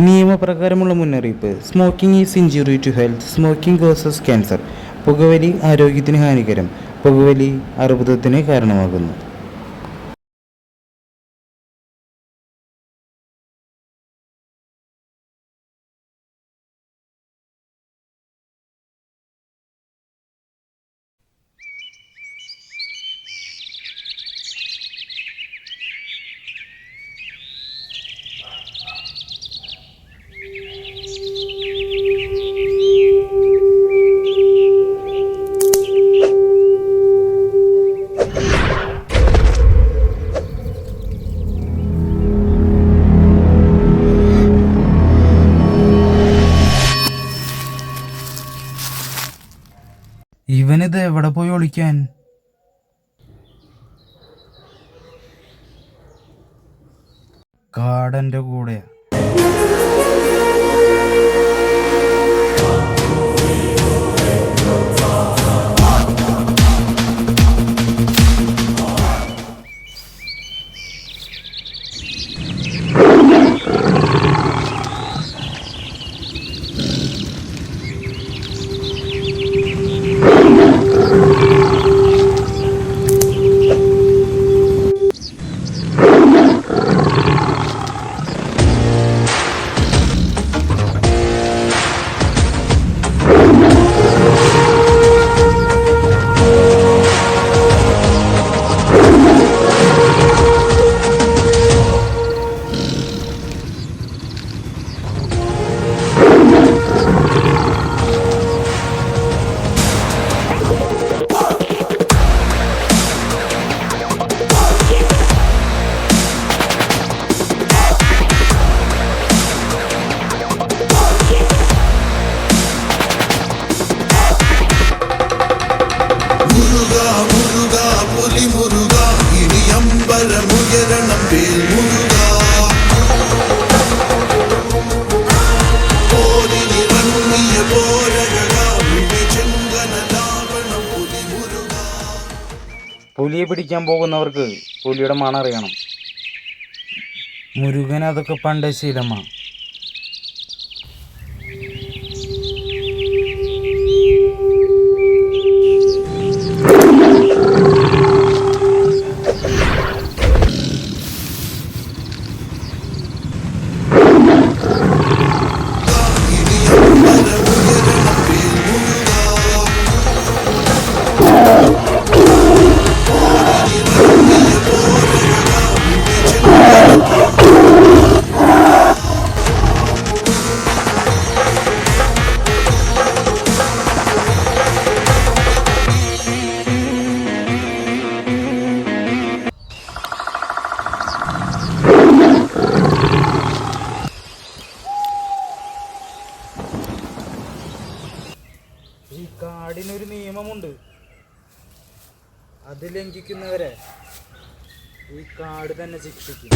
നിയമപ്രകാരമുള്ള മുന്നറിയിപ്പ്. Smoking is injury to health. Smoking causes cancer. പുകവലി ആരോഗ്യത്തിന് ഹാനികരം. പുകവലി അർബുദത്തിന് കാരണമാകുന്നു. ഇവനിത് എവിടെ പോയി ഒളിക്കാൻ? കാടന്റെ കൂടെ. പുലിയെ പിടിക്കാൻ പോകുന്നവർക്ക് പുലിയുടെ മണം അറിയണം. മുരുകൻ അതൊക്കെ പണ്ടേ ശീലമാണ്. ഈ കാടിനൊരു നിയമമുണ്ട്. അത് ലംഘിക്കുന്നവരെ ഈ കാട് തന്നെ ശിക്ഷിക്കും.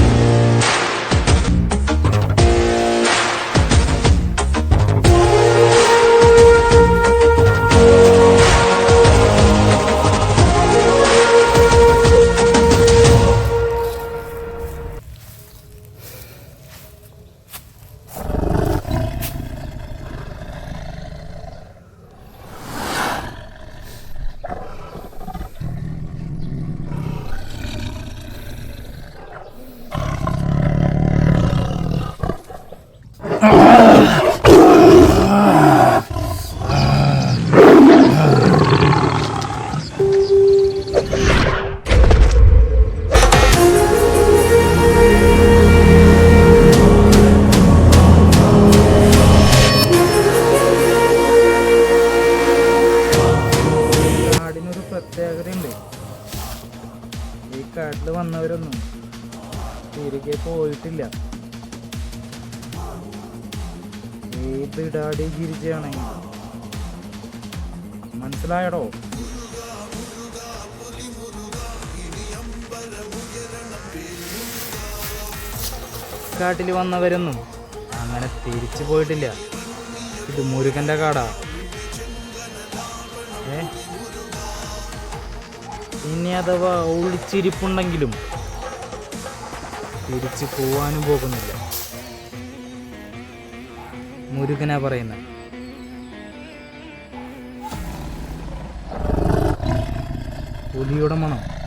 പ്രത്യേകതയുണ്ട്. ഈ കാട്ടിൽ വന്നവരൊന്നും തിരികെ പോയിട്ടില്ല. ഏത് ഇടാടി ഗിരിജയാണെങ്കിൽ മനസ്സിലായടോ? കാട്ടിൽ വന്നവരൊന്നും അങ്ങനെ തിരിച്ചു പോയിട്ടില്ല. ഇത് മുരുകന്റെ കാടാ. ഇനി അഥവാ ഒളിച്ചിരിപ്പുണ്ടെങ്കിലും തിരിച്ചു പോവാനും പോകുന്നില്ല. മുരുകനാ പറയുന്നത്. പുലിയുടെ മണം.